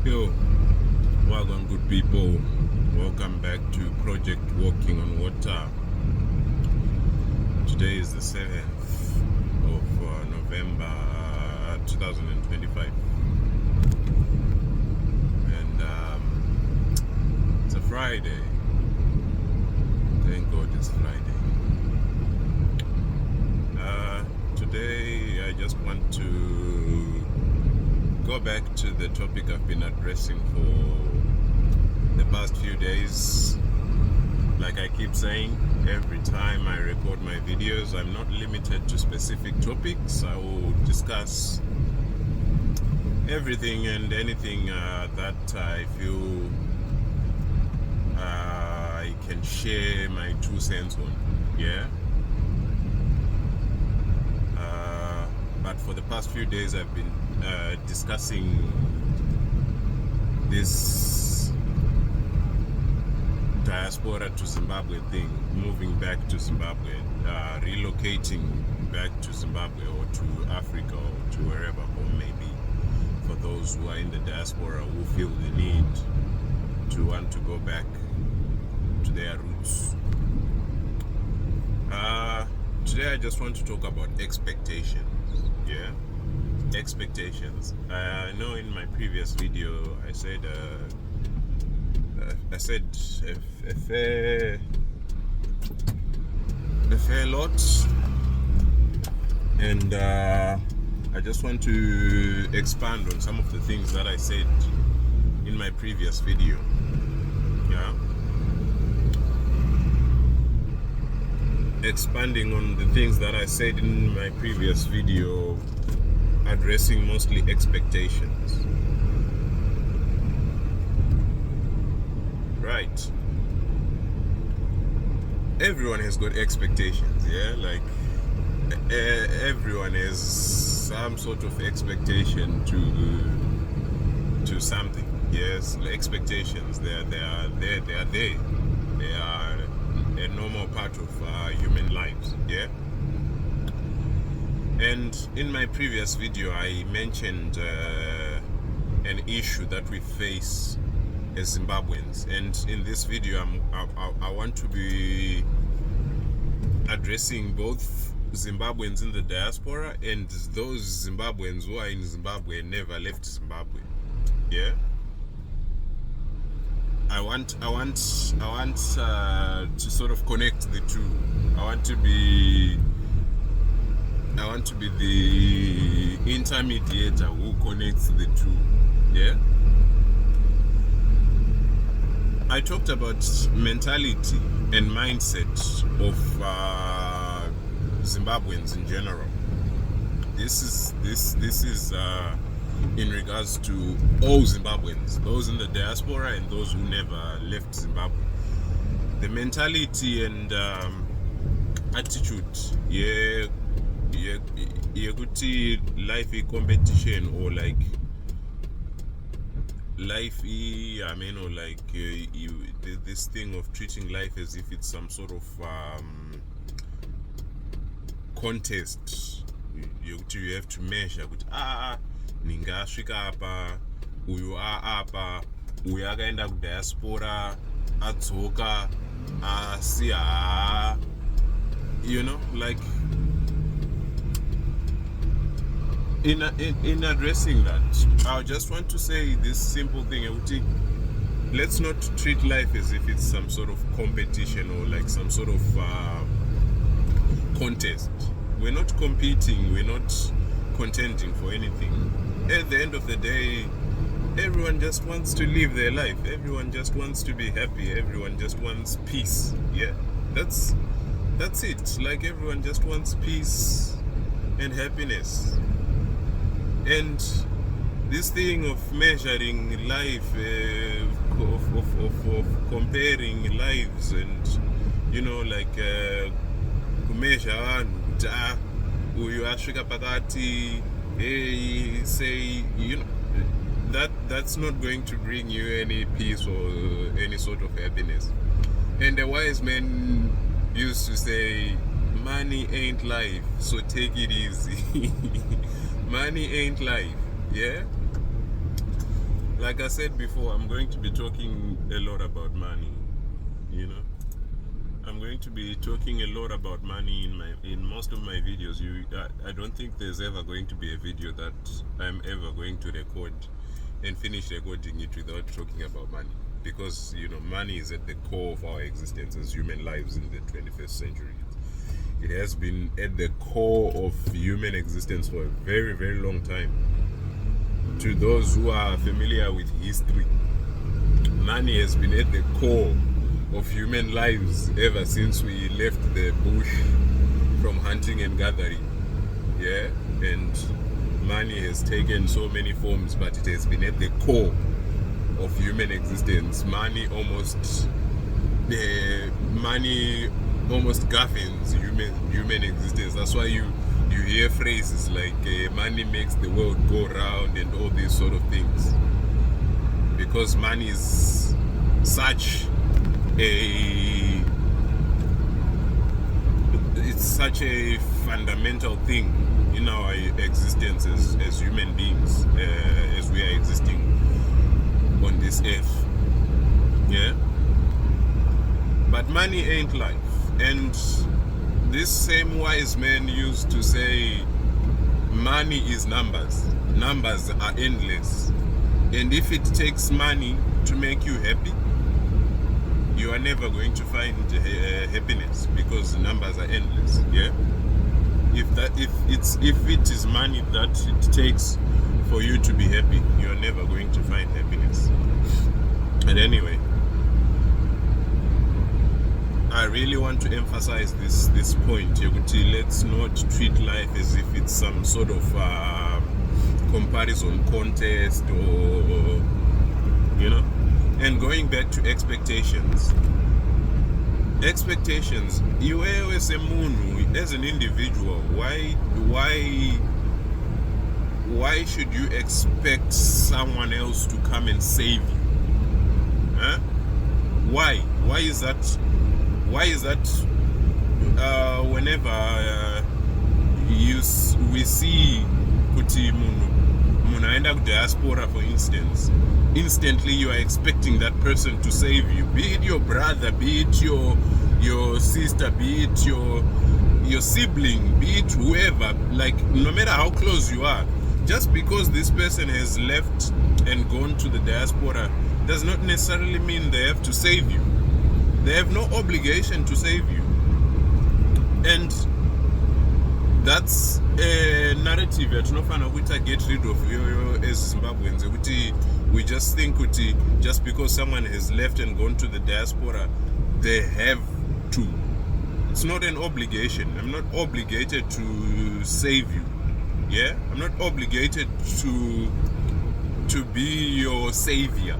Yo, welcome, good people. Welcome back to Project Walking on Water. Today is the 7th of November 2025, and it's a Friday. Thank God it's Friday. Today, I just want to go back to the topic I've been addressing for the past few days. Like I keep saying, every time I record my videos, I'm not limited to specific topics. I will discuss everything and anything that I feel I can share my 2 cents on. Yeah. But for the past few days, I've been discussing this diaspora to Zimbabwe thing, moving back to Zimbabwe, relocating back to Zimbabwe or to Africa or to wherever home may be, for those who are in the diaspora who feel the need to want to go back to their roots. Today I just want to talk about expectations. Yeah, expectations. I know in my previous video I said a fair lot, and I just want to expand on some of the things that I said in my previous video. Yeah, expanding on the things that I said in my previous video, addressing mostly expectations. Right. Everyone has got expectations, yeah? Like, everyone has some sort of expectation to something. Yes, expectations, they are there. They are a normal part of human lives, yeah? And in my previous video, I mentioned an issue that we face as Zimbabweans, and in this video, I want to be addressing both Zimbabweans in the diaspora and those Zimbabweans who are in Zimbabwe and never left Zimbabwe, yeah? I want to sort of connect the two. I want to be the intermediator who connects the two. Yeah. I talked about mentality and mindset of Zimbabweans in general. This is in regards to all Zimbabweans, those in the diaspora and those who never left Zimbabwe. The mentality and attitude, yeah, life is competition, or like life is, or like this thing of treating life as if it's some sort of contest. You have to measure ningasvika apa, uyu apa, uyu akaenda kudiaspora adzoka asi like in addressing that, I just want to say this simple thing. Let's not treat life as if it's some sort of competition or like some sort of contest. We're not competing, we're not contending for anything. At the end of the day, everyone just wants to live their life. Everyone just wants to be happy. Everyone just wants peace. Yeah, that's it. Like, everyone just wants peace and happiness. And this thing of measuring life, of comparing lives, and like measure uyu asvika pakati, hey, say, that's not going to bring you any peace or any sort of happiness. And the wise man used to say, money ain't life, so take it easy. Money ain't life, yeah? like I said before, I'm going to be talking a lot about money. You know, I'm going to be talking a lot about money in most of my videos. I don't think there's ever going to be a video that I'm ever going to record and finish recording it without talking about money, because money is at the core of our existence as human lives in the 21st century. It has been at the core of human existence for a very, very long time. To those who are familiar with history, money has been at the core of human lives ever since we left the bush from hunting and gathering. Yeah, and money has taken so many forms, but it has been at the core of human existence. Money almost governs human existence. That's why you hear phrases like money makes the world go round and all these sort of things, because money is such a fundamental thing in our existence as human beings, as we are existing on this earth. Yeah, but money ain't life. And this same wise man used to say, money is numbers. Numbers are endless. And if it takes money to make you happy, you are never going to find happiness, because numbers are endless. Yeah. If it is money that it takes for you to be happy, you are never going to find happiness. And anyway, I really want to emphasize this point. Let's not treat life as if it's some sort of comparison contest, or and going back to expectations. You as a moon, as an individual, why should you expect someone else to come and save you? Huh? Why is that? Whenever we see kuti munhu aenda kudiaspora, for instance, instantly you are expecting that person to save you, be it your brother, be it your sister, be it your sibling, be it whoever. Like, no matter how close you are, just because this person has left and gone to the diaspora does not necessarily mean they have to save you. They have no obligation to save you. And that's a narrative that we get rid of as Zimbabweans. We just think just because someone has left and gone to the diaspora, they have to. It's not an obligation. I'm not obligated to save you. Yeah? I'm not obligated to be your savior.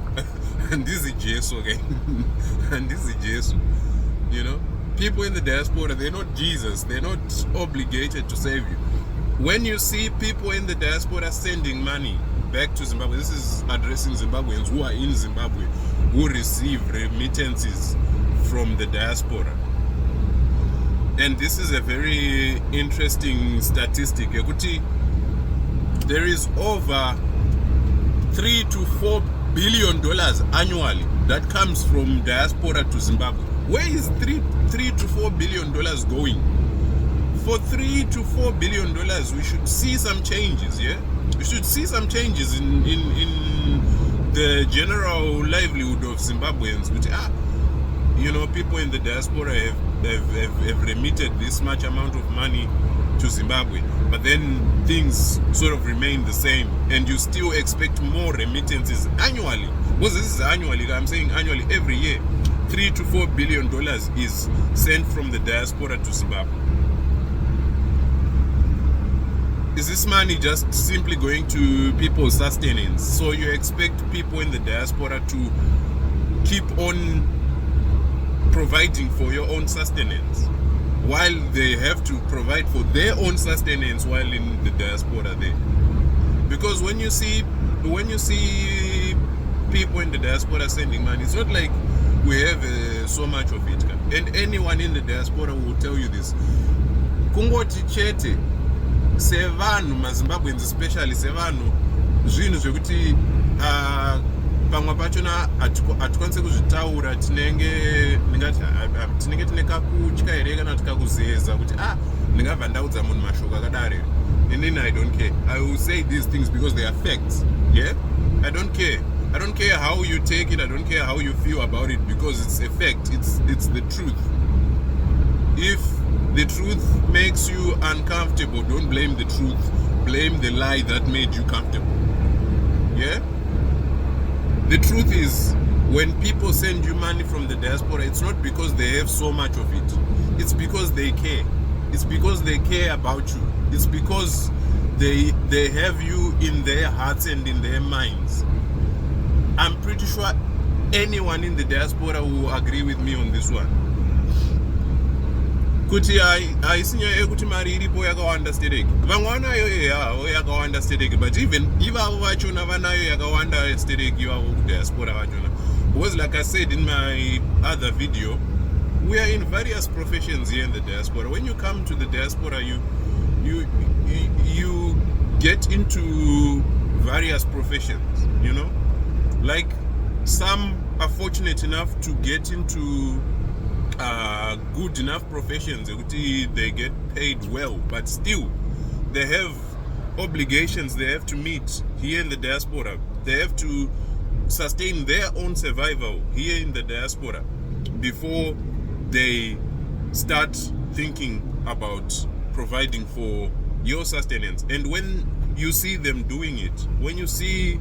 And this is Jesus again. And this is Jesus. People in the diaspora, they're not Jesus. They're not obligated to save you. When you see people in the diaspora sending money back to Zimbabwe, this is addressing Zimbabweans who are in Zimbabwe, who receive remittances from the diaspora. And this is a very interesting statistic. There is over $3 to $4 billion annually that comes from diaspora to Zimbabwe. Where is $3 to $4 billion going? For $3 to $4 billion, we should see some changes. Yeah, we should see some changes in the general livelihood of Zimbabweans. Which people in the diaspora have remitted this much amount of money to Zimbabwe, but then things sort of remain the same, and you still expect more remittances annually. Because this is annually, I'm saying annually, every year. $3 to $4 billion is sent from the diaspora to Zimbabwe. Is this money just simply going to people's sustenance? So you expect people in the diaspora to keep on providing for your own sustenance, while they have to provide for their own sustenance while in the diaspora there? Because when you see people in the diaspora sending money, it's not like we have so much of it. And anyone in the diaspora will tell you this. Kungoti chete sevanhu maZimbabweans, especially sevanhu zvinhu zvekuti pamwe pachona hatikwanise kuzvitaura, tinenge tine kakutya here kana tikakuzeza kuti ndingabva ndaudza munhu mashoko akadare. Inini I don't care. I will say these things because they are facts. Yeah, I don't care. I don't care how you take it. I don't care how you feel about it because it's a fact. It's the truth. If the truth makes you uncomfortable, don't blame the truth. Blame the lie that made you comfortable. Yeah? The truth is, when people send you money from the diaspora, it's not because they have so much of it. It's because they care. It's because they care about you. It's because they have you in their hearts and in their minds. I'm pretty sure anyone in the diaspora will agree with me on this one. Kuti haisinyaya yekuti mari iripo yakawanda stereki. Vamwe vanayo yakawanda stereki, but even ivavo vachona vanayo yakawanda stereki ivavo kudiaspora vachona. Because like I said in my other video, we are in various professions here in the diaspora. When you come to the diaspora, you get into various professions, you know? Like some are fortunate enough to get into good enough professions, they get paid well, but still they have obligations they have to meet here in the diaspora. They have to sustain their own survival here in the diaspora before they start thinking about providing for your sustenance. And when you see them doing it, when you see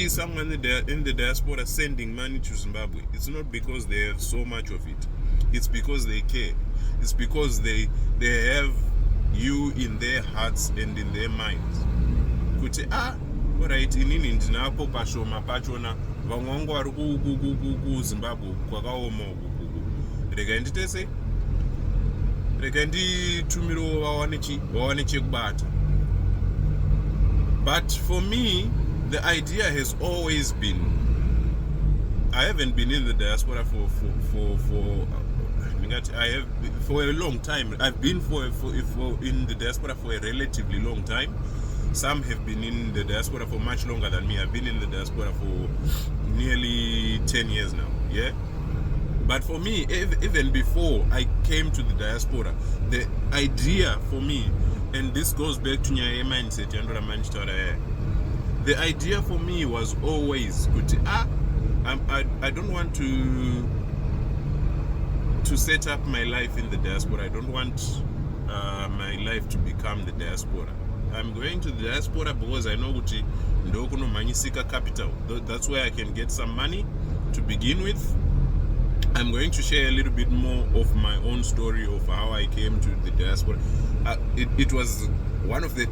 someone in the diaspora sending money to Zimbabwe, it's not because they have so much of it. It's because they care. It's because they have you in their hearts and in their minds. Kuti alright, inini ndinapo pashoma pachona, vamwe vangu vari ku Zimbabwe kwakaoma uku. Rega nditumiro vawane chekubata. But for me, the idea has always been, I haven't been in the diaspora for a long time. I've been in the diaspora for a relatively long time. Some have been in the diaspora for much longer than me. I've been in the diaspora for nearly 10 years now. Yeah. But for me, even before I came to the diaspora, the idea for me, and this goes back to Nyaye mindset, the idea for me was always good. I don't want to set up my life in the diaspora. I don't want my life to become the diaspora. I'm going to the diaspora because I know kuti ndokuno manyisika capital. That's where I can get some money to begin with. I'm going to share a little bit more of my own story of how I came to the diaspora. It was one of the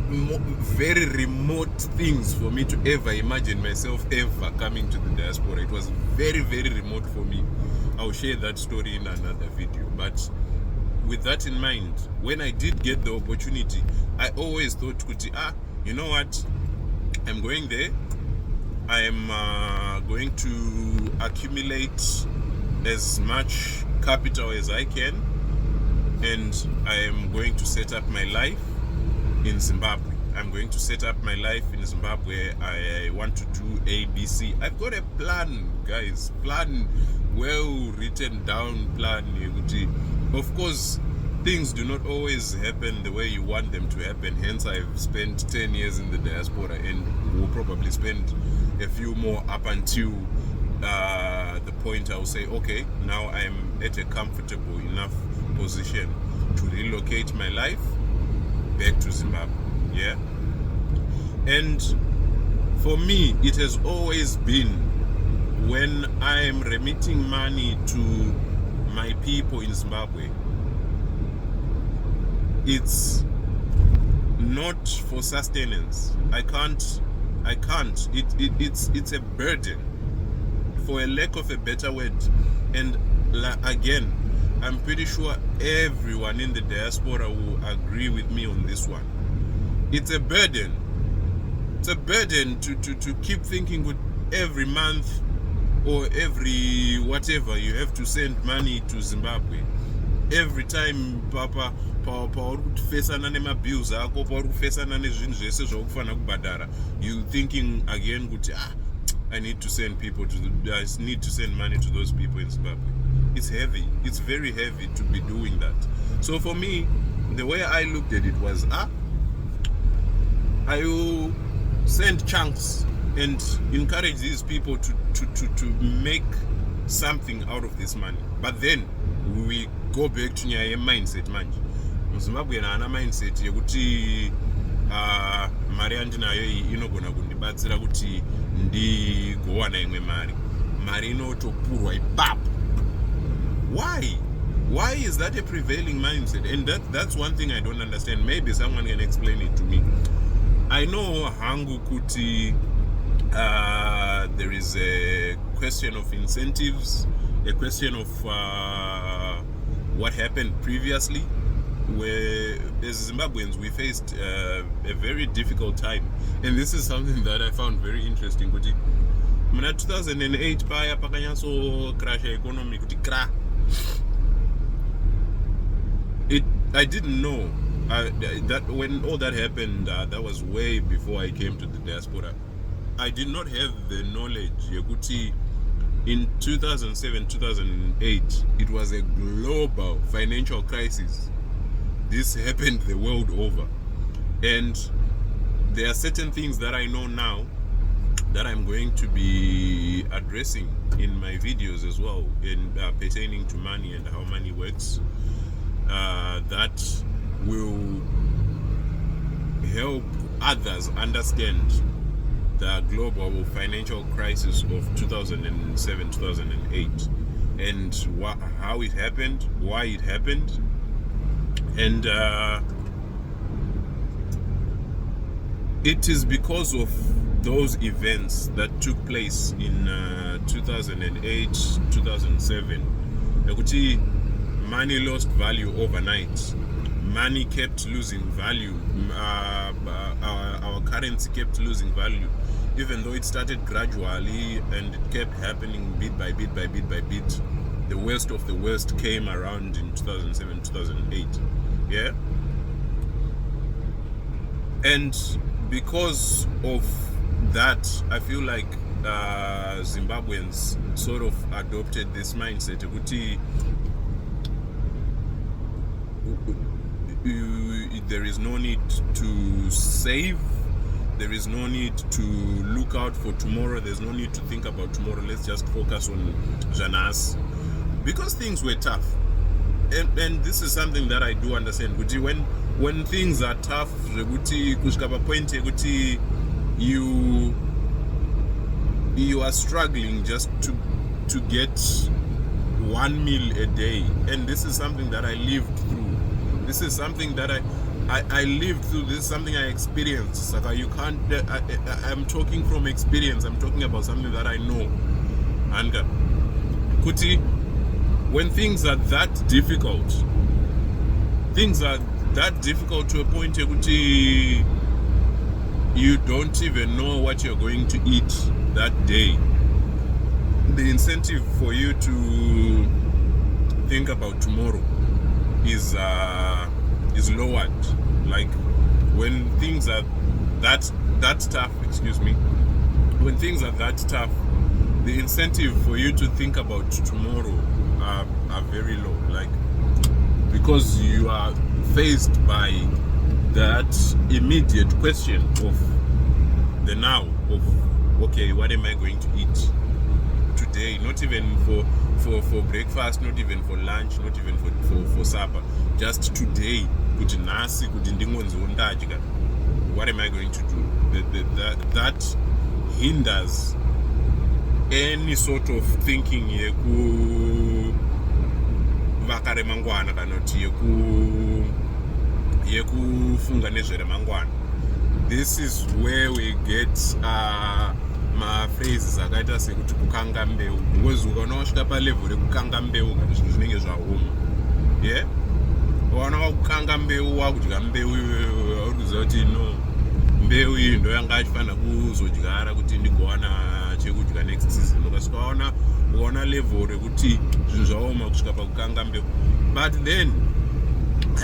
very remote things for me to ever imagine myself ever coming to the diaspora. It was very, very remote for me. I'll share that story in another video. But with that in mind, when I did get the opportunity, I always thought, you know what? I'm going there. I am going to accumulate as much capital as I can, and I am going to set up my life in Zimbabwe. I'm going to set up my life in Zimbabwe. I want to do ABC. I've got a plan, guys. Plan, well written down plan. Of course, things do not always happen the way you want them to happen. Hence, I've spent 10 years in the diaspora and will probably spend a few more up until the point I'll say, okay, now I'm at a comfortable enough position to relocate my life back to Zimbabwe. Yeah. And for me, it has always been, when I am remitting money to my people in Zimbabwe, it's not for sustenance. I can't. It's a burden, for a lack of a better word. And again, I'm pretty sure everyone in the diaspora will agree with me on this one. It's a burden. It's a burden to keep thinking with every month or every whatever you have to send money to Zimbabwe. every time pauri kufesana nemabills ako, pauri kufesana nezvinhu zvese zvaukufanira kubhadhara, you thinking again kuti I need to send money to those people in Zimbabwe. It's heavy. It's very heavy to be doing that. So for me, the way I looked at it was, I will send chunks and encourage these people to make something out of this money. But then we go back to nyaya mindset manje. Muzimbabwe ana mindset yekuti mari andinayo iyi inogona kundibatsira kuti ndigowana imwe mari inotopurwa ipapo. Why is that a prevailing mindset? And that's one thing I don't understand. Maybe someone can explain it to me. I know hangu kuti there is a question of incentives, a question of what happened previously, where as Zimbabweans we faced a very difficult time, and this is something that I found very interesting. Kuti muna 2008 paya pakanyaso crash economy kuti kra. I didn't know that when all that happened, that was way before I came to the diaspora. I did not have the knowledge yekuti in 2007, 2008, it was a global financial crisis. This happened the world over. And there are certain things that I know now that I'm going to be addressing in my videos as well, in pertaining to money and how money works, that will help others understand the global financial crisis of 2007, 2008, and how it happened, why it happened, and it is because of those events that took place in 2008, 2007. Ukuthi money lost value overnight. Money kept losing value. Our currency kept losing value, even though it started gradually and it kept happening bit by bit by bit by bit. The worst of the worst came around in 2007, 2008. Yeah? And because of that, I feel like Zimbabweans sort of adopted this mindset. There is no need to save. There is no need to look out for tomorrow. There's no need to think about tomorrow. Let's just focus on Janas. Because things were tough. And this is something that I do understand. When things are tough, you are struggling just to get one meal a day. And this is something that I lived through. This is something that I lived through. This is something I experienced. Saka, you can't. I'm talking from experience. I'm talking about something that I know. And Kuti, when things are that difficult to a point, Kuti, you don't even know what you're going to eat that day. The incentive for you to think about tomorrow is lowered. Like when things are that tough, when things are that tough, the incentive for you to think about tomorrow are very low. Like, because you are faced by that immediate question of the now, of okay, what am I going to eat today? Not even for breakfast, not even for lunch, not even for supper. Just today, what am I going to do? That hinders any sort of thinking vakare mangwana kanoti yekufunga nezveremangwana. This is where we get maphrases akaita sekuti kukanga mbeu. Because ukaona wasvika palevel rekukanga mbeu kana zvinhu zvinenge zvaoma. Yeah? Ukaona wakukanga mbeu, wakudya mbeu, uri kuziva kuti no, mbeu iyi ndo yanga achifanira kuzodyara kuti ndigowana chekudya next season. Ukasvika waona ukaona level rekuti zvinhu zvaoma kusvika pakukanga mbeu. But then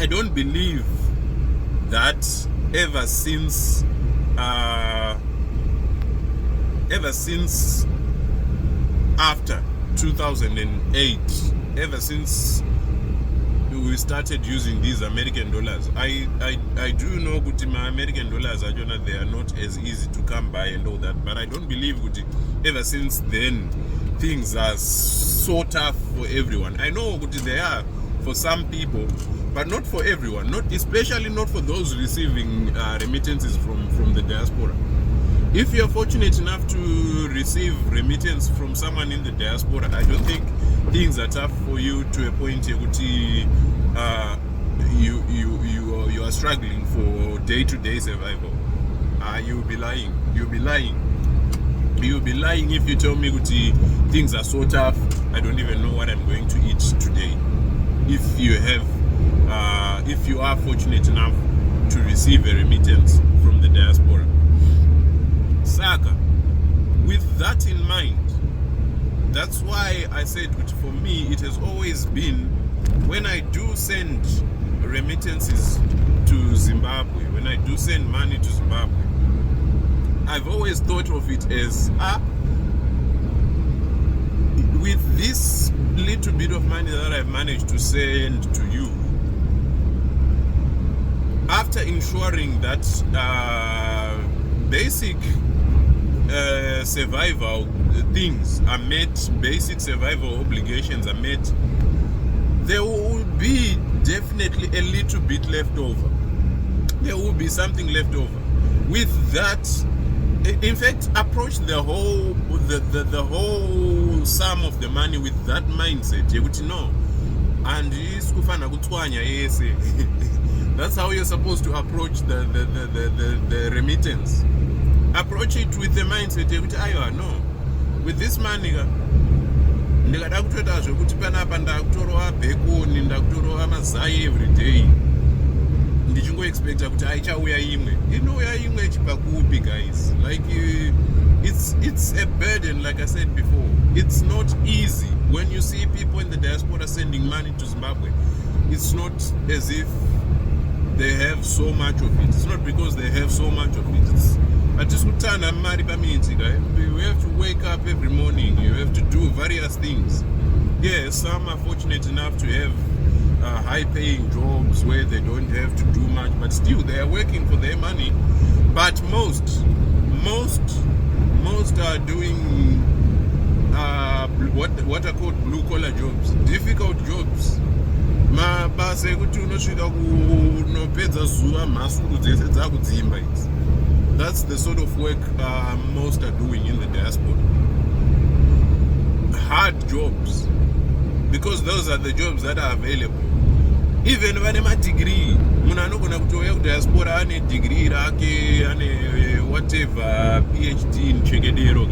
I don't believe that ever since after 2008, ever since we started using these American dollars, I do know that my American dollars they are not as easy to come by and all that, but I don't believe that ever since then things are so tough for everyone. I know that they are for some people, but not for everyone, not especially not for those receiving remittances from the diaspora. If you're fortunate enough to receive remittance from someone in the diaspora, I don't think things are tough for you to a point you are struggling for day-to-day survival. You'll be lying. You'll be lying if you tell me that things are so tough, I don't even know what I'm going to eat today. If you are fortunate enough to receive a remittance from the diaspora. Saka, with that in mind, that's why I said that for me it has always been, when I do send remittances to Zimbabwe, when I do send money to Zimbabwe, I've always thought of it as with this little bit of money that I've managed to send to you, after ensuring that basic survival things are met, basic survival obligations are met, there will be definitely a little bit left over. There will be something left over. With that, in fact, approach the whole sum of the money with that mindset. You would know, and that's how you're supposed to approach the remittance. Approach it with the mindset yekuti aiwa, no, with this money ndikada kutoita zvekuti panapa ndakutorwa bhekoni, ndakutorwa mazai every day, ndichingoexpecta kuti aichauya imwe, inouya imwe ichibva kupi, guys? Like it's a burden. Like I said before, it's not easy when you see people in the diaspora sending money to Zimbabwe. It's not as if they have so much of it. It's not because they have so much of it. It's you have to wake up every morning. You have to do various things. Yes, some are fortunate enough to have high-paying jobs where they don't have to do much, but still they are working for their money. But most are doing what are called blue-collar jobs, difficult jobs. Mabasa ekuti unosvika kunopedza zuva mhasuru dzese dzakudzimba idzi. That's the sort of work most are doing in the diaspora. Hard jobs, because those are the jobs that are available. Even when I'm a degree, munhu anogona kutouya kudiaspora ane degree rake, ane whatever, PhD in chekedero,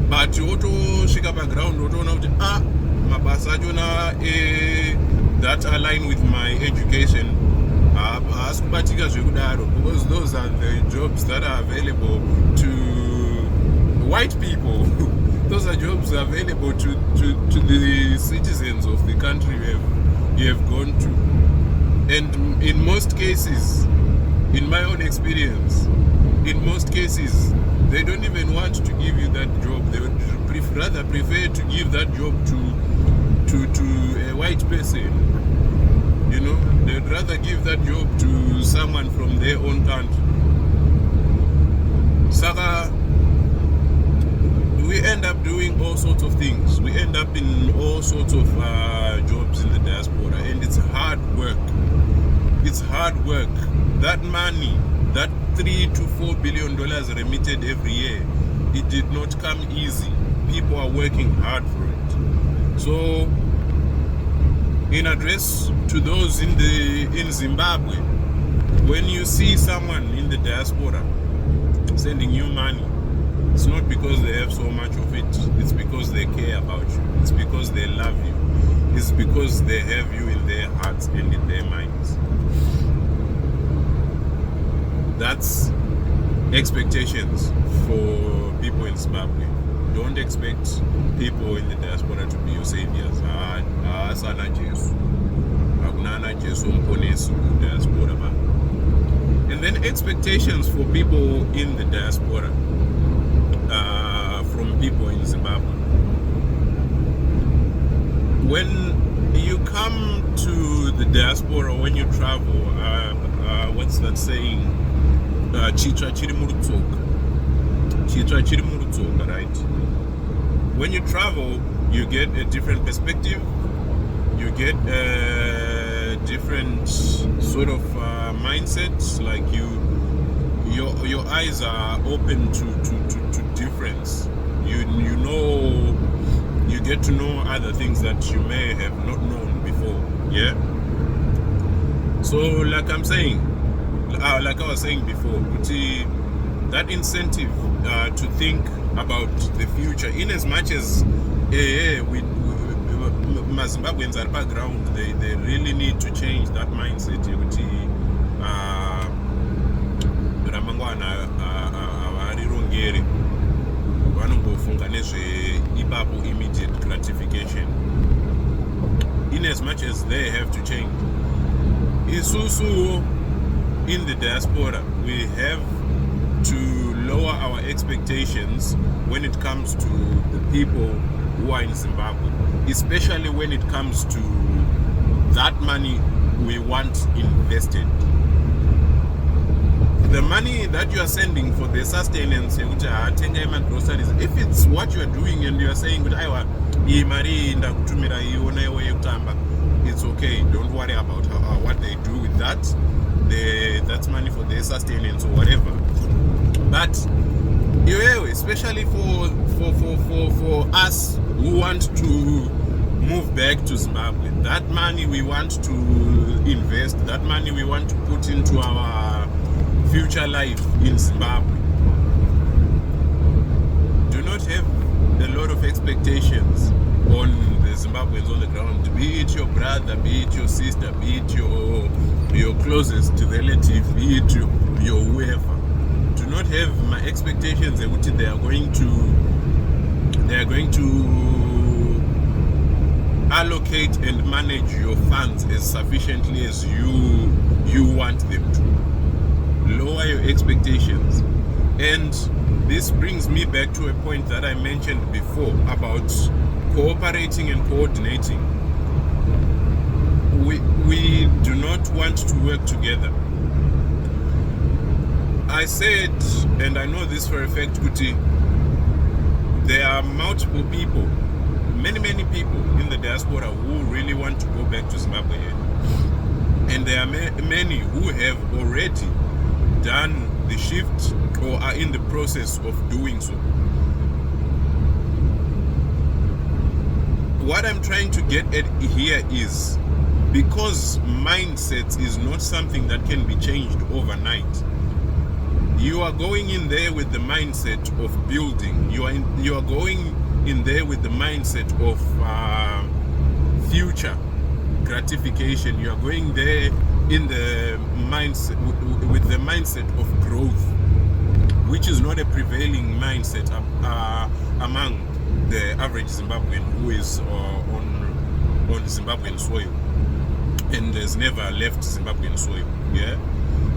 but wotosvika paground wotoona kuti mabasa achona that align with my education, because those are the jobs that are available to white people. Those are jobs available to the citizens of the country you have gone to. And in most cases, in my own experience, in most cases, they don't even want to give you that job. They would rather prefer to give that job to a white person. You know, they'd rather give that job to someone from their own country. Saka, we end up doing all sorts of things. We end up in all sorts of jobs in the diaspora, and it's hard work. It's hard work. That money, that $3 to $4 billion remitted every year, it did not come easy. People are working hard for it. So, in address to those in Zimbabwe, when you see someone in the diaspora sending you money, it's not because they have so much of it. It's because they care about you. It's because they love you. It's because they have you in their hearts and in their minds. That's expectations for people in Zimbabwe. don't expect people in the diaspora to be your saviors. Sana Jesu. Akunana Jesu mponesi ku diaspora ba. And then expectations for people in the diaspora from people in Zimbabwe. When you come to the diaspora, when you travel, what's that saying? Chitra chiri murutsoka. Chitra chiri murutsoka, right? When you travel, you get a different perspective. You get a different sort of mindset. Like your eyes are open to difference. You know. You get to know other things that you may have not known before. Yeah. So, like I was saying before, that incentive to think about the future, in as much as Zimbabweans are background, they really need to change that mindset. Ramangwana avarongeri vanongofunga nezveipapo immediate gratification. In as much as they have to change, isusu in the diaspora, we have to lower our expectations when it comes to the people who are in Zimbabwe, especially when it comes to that money we want invested. The money that you are sending for the sustenance, if it's what you are doing and you are saying, it's okay, don't worry about what they do with that. That's money for their sustenance or whatever. But especially for us who want to move back to Zimbabwe, that money we want to invest, that money we want to put into our future life in Zimbabwe. Do not have a lot of expectations on the Zimbabweans on the ground, be it your brother, be it your sister, be it your closest relative, be it your whoever. Do not have my expectations that they are going to allocate and manage your funds as sufficiently as you want them to. Lower your expectations. And this brings me back to a point that I mentioned before about cooperating and coordinating. We do not want to work together. I said, and I know this for a fact, Kuti, there are multiple people, many people in the diaspora who really want to go back to Zimbabwe. And there are many who have already done the shift or are in the process of doing so. What I'm trying to get at here is, because mindset is not something that can be changed overnight, you are going in there with the mindset of building. You are going in there with the mindset of future gratification. You are going there in the mindset with the mindset of growth, which is not a prevailing mindset among the average Zimbabwean who is on Zimbabwean soil and has never left Zimbabwean soil. Yeah.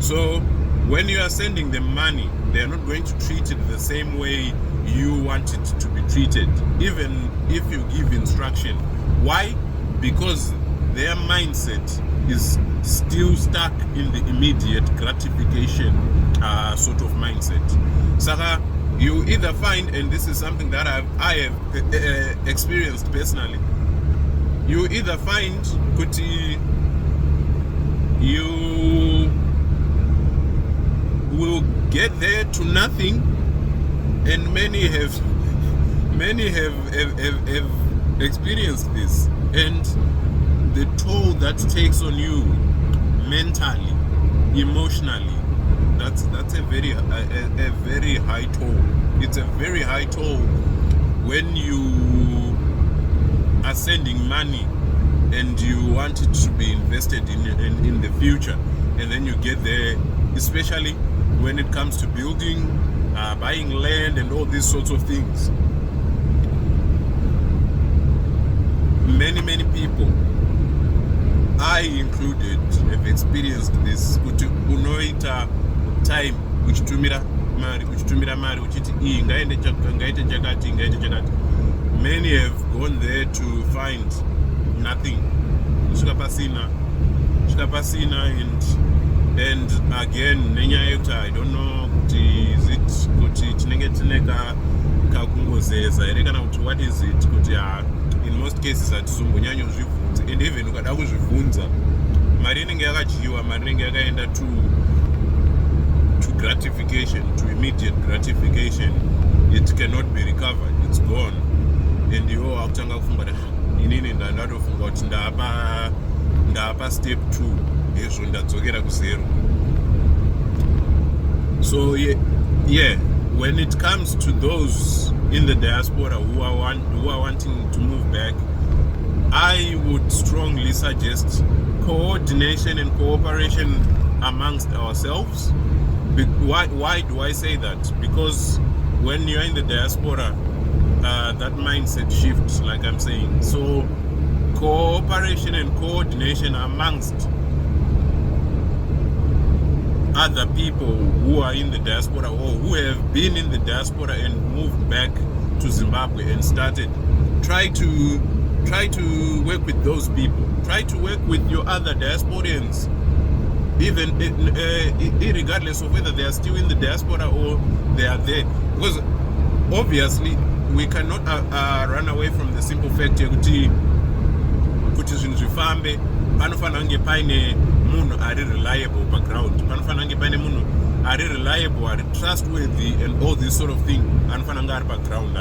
So when you are sending them money, they are not going to treat it the same way you want it to be treated, even if you give instruction. Why? Because their mindset is still stuck in the immediate gratification sort of mindset. Saka, you either find, and this is something that I have experienced personally, you either find Kuti, you will get there to nothing, and many have experienced this, and the toll that takes on you mentally, emotionally, that's a very high toll. It's a very high toll when you are sending money and you want it to be invested in the future, and then you get there, especially when it comes to building, buying land and all these sorts of things. many people, I included, have experienced this. Kuti unoita time uchitumira mari uchiti iyi ngaite chakati. Many have gone there to find nothing. Svika pasina and again nenyaya yekuti I don't know kuti is it kuti tinenge tine kakungozeza here kana kuti what is it kuti in most cases hatizombonyanyozvibvunza, and even ukada kuzvibvunza mari inenge yakadyiwa, mari inenge yakaenda to gratification, to immediate gratification. It cannot be recovered, it's gone. And iwo akutanga kufunga kuti inini ndatofunga kuti ndapa step 2 izvo ndadzokera kuzero. So yeah, when it comes to those in the diaspora who are wanting to move back, I would strongly suggest coordination and cooperation amongst ourselves. Why do I say that? Because when you're in the diaspora, that mindset shifts, like I'm saying. So cooperation and coordination amongst other people who are in the diaspora or who have been in the diaspora and moved back to Zimbabwe and started, try to work with those people. Try to work with your other diasporians, even regardless of whether they are still in the diaspora or they are there. Because obviously we cannot run away from the simple fact kuti zvinhu zvifambe panofanira kunge paine munhu ari reliable background, panofanira kunge paine munhu ari reliable, ari trustworthy, and all this sort of thing anofanira kunge ari background.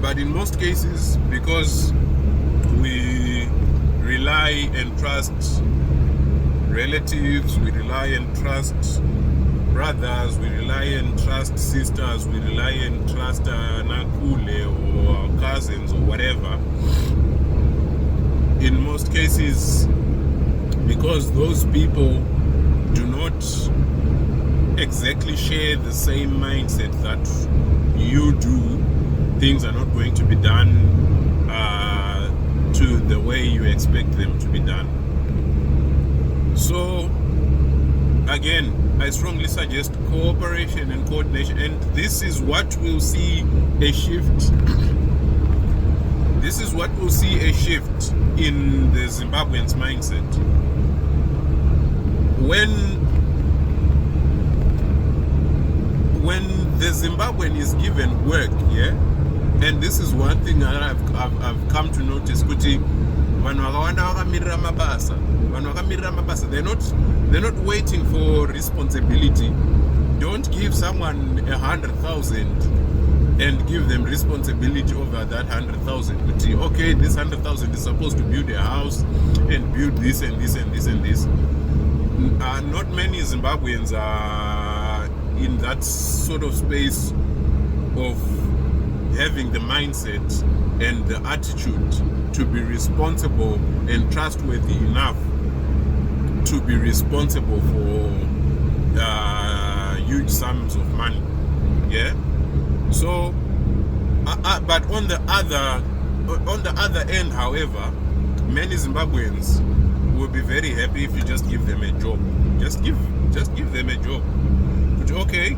But in most cases, because we rely and trust relatives, we rely and trust brothers, we rely and trust sisters, we rely and trust nakule or cousins or whatever. In most cases, because those people do not exactly share the same mindset that you do, things are not going to be done to the way you expect them to be done. So again, I strongly suggest cooperation and coordination, and this is what we'll see a shift. This is what we'll see a shift in the Zimbabweans' mindset. When the Zimbabwean is given work, yeah, and this is one thing that I've come to notice, kuti vanhu vakawanda vakamirira mabasa, they're not waiting for responsibility. Don't give someone 100,000 and give them responsibility over that 100,000. But okay, this 100,000 is supposed to build a house and build this and this and this and this. Not many Zimbabweans are in that sort of space of having the mindset and the attitude to be responsible and trustworthy enough to be responsible for huge sums of money. Yeah. So, but on the other end, however, many Zimbabweans will be very happy if you just give them a job. Just give them a job. But okay,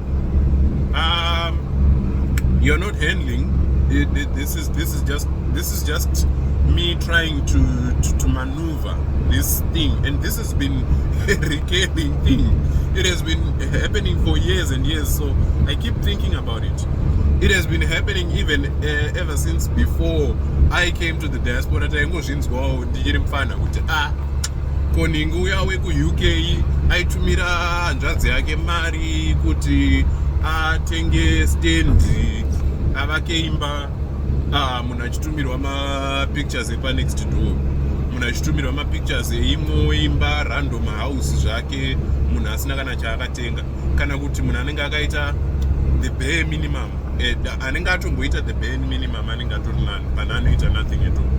you're not handling it. This is just me trying to maneuver this thing, and this has been a recurring thing. It has been happening for years and years, so I keep thinking about it. It has been happening even ever since before I came to the diaspora. Koningu uya weku UK aitumira hanzvadzi yake mari kuti atenge stendi avake imba. Munhu achitumirwa mapictures epa next door, munhu achitumirwa mapictures eimwe imba random house zvake, munhu asina kana chaakatenga, kana kuti munhu anenge akaita the bare minimum, anenge atomboita the bare minimum anenge atori nani pana anoita nothing at all.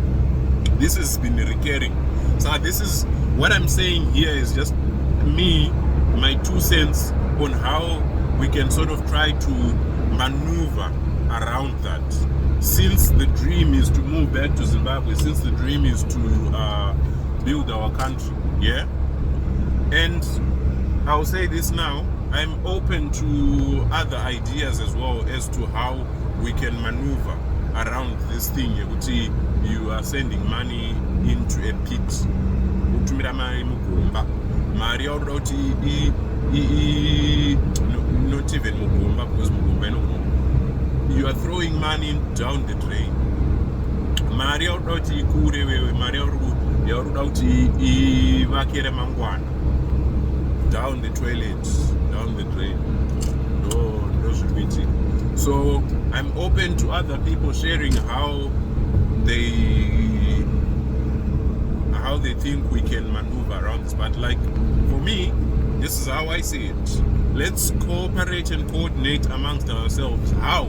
This has been recurring. So this is what I'm saying here is just me, my 2 cents on how we can sort of try to maneuver around that. since the dream is to move back to Zimbabwe, since the dream is to build our country, yeah. And I'll say this now, I'm open to other ideas as well as to how we can maneuver around this thing. You are sending money into a pit. Mari not even Mugumba, because Mugumba no. You are throwing money down the drain. Mari auroti kure wewe, Mari auroti vakere mangwana. Down the toilet, down the drain. No sweetie. So I'm open to other people sharing how they think we can maneuver around this. But like for me, this is how I see it. Let's cooperate and coordinate amongst ourselves. How?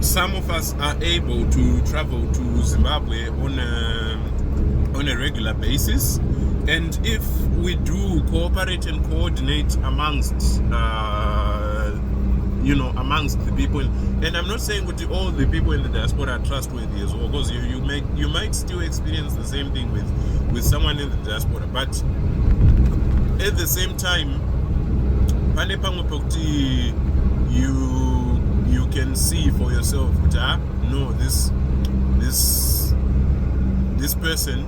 Some of us are able to travel to Zimbabwe on a regular basis. And if we do cooperate and coordinate amongst, amongst the people, and I'm not saying that all the people in the diaspora are trustworthy as well, because you might still experience the same thing with someone in the diaspora, but at the same time, you can see for yourself, no, this person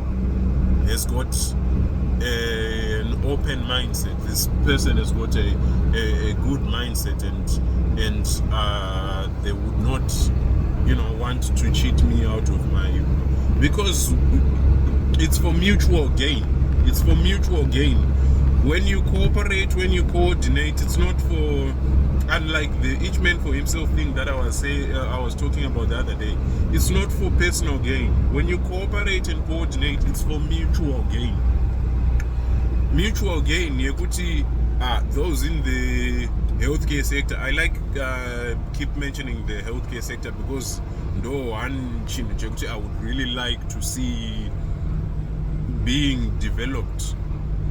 has got an open mindset. This person has got a good mindset, and they would not, want to cheat me out of my, because it's for mutual gain. It's for mutual gain. When you cooperate, when you coordinate, it's not for, unlike the each man for himself thing that I was talking about the other day, it's not for personal gain. When you cooperate and coordinate, it's for mutual gain. Mutual gain, those in the healthcare sector, I like keep mentioning the healthcare sector because I would really like to see being developed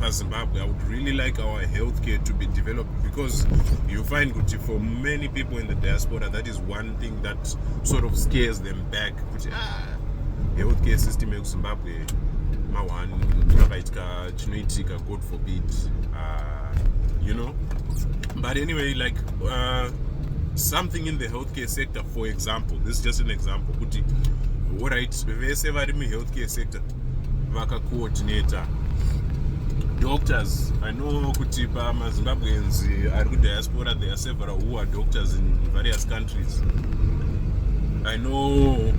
as Zimbabwe. I would really like our healthcare to be developed, because you find for many people in the diaspora, that is one thing that sort of scares them back. Healthcare system in Zimbabwe, God forbid, But anyway, like something in the healthcare sector, for example, this is just an example. Alright, healthcare sector, coordinator. Doctors, I know Zimbabweans are in diaspora, there are several who are doctors in various countries. I know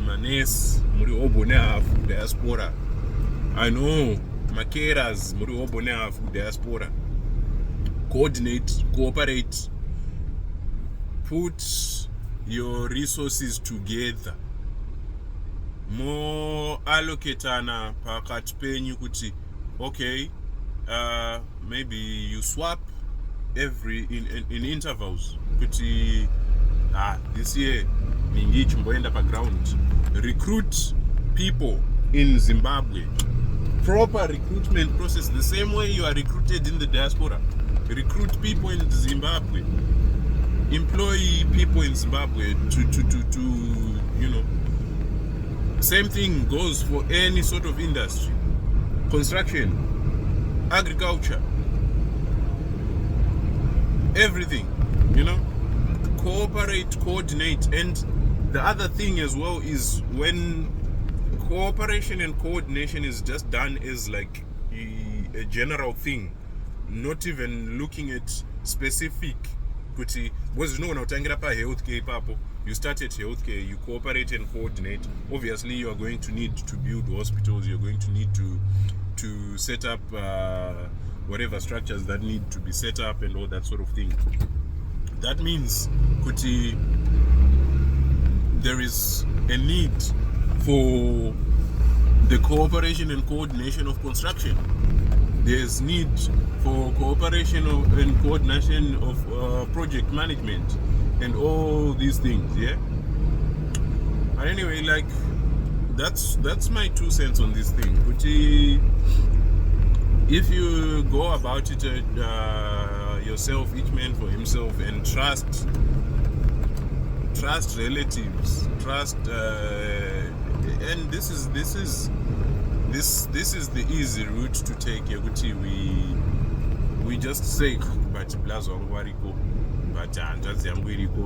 Manes muri obone hafu diaspora. I know Makeras muri obone hafu diaspora. Coordinate, cooperate, put your resources together. More allocatana pakati penyu kuti okay, maybe you swap in intervals. Kuti this year mingi chimboenda pa ground. Recruit people in Zimbabwe. Proper recruitment process, the same way you are recruited in the diaspora. Recruit people in Zimbabwe. Employ people in Zimbabwe to same thing goes for any sort of industry. Construction, agriculture, everything, cooperate, coordinate. And the other thing as well is when cooperation and coordination is just done as like a general thing, not even looking at specific, because when healthcare, you start at healthcare, you cooperate and coordinate. Obviously, you are going to need to build hospitals, you're going to need to set up whatever structures that need to be set up and all that sort of thing. That means there is a need for the cooperation and coordination of construction. There's need for cooperation and coordination of project management and all these things, yeah. But anyway, like that's my 2 cents on this thing. If you go about it yourself, each man for himself, and trust trust relatives, trust, and this is the easy route to take. We just say, but blazo angwariko, but anjazi angwiriko,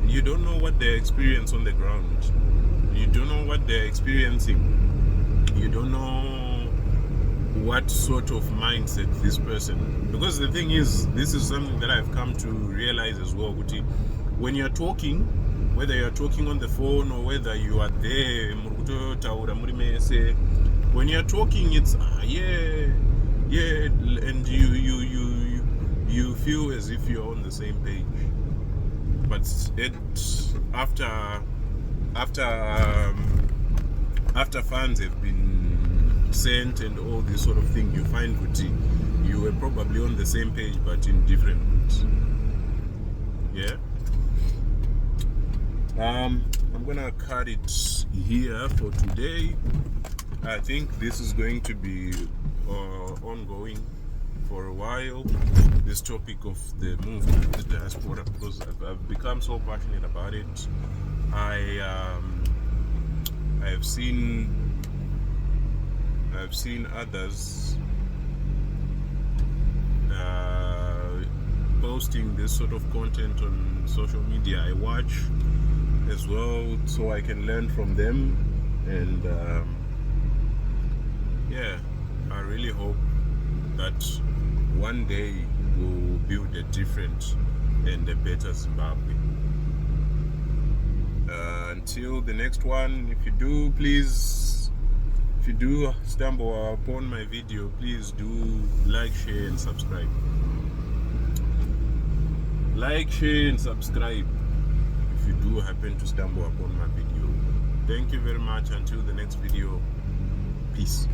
you don't know what they experience on the ground. You don't know what they're experiencing. You don't know what sort of mindset this person. Because the thing is, this is something that I've come to realize as well. When you're talking, whether you're talking on the phone or whether you are there, when you're talking, it's and you feel as if you're on the same page. But after funds have been sent and all this sort of thing, you find you were probably on the same page but in different routes. Yeah. I'm gonna cut it here for today. I think this is going to be ongoing for a while, this topic of the move to the diaspora, because I've become so passionate about it. I've seen others posting this sort of content on social media. I watch as well so I can learn from them, and I really hope that one day we'll build a different and a better Zimbabwe. Until the next one, if you do stumble upon my video, please do like, share and subscribe. Like, share and subscribe if you do happen to stumble upon my video. Thank you very much. Until the next video, peace.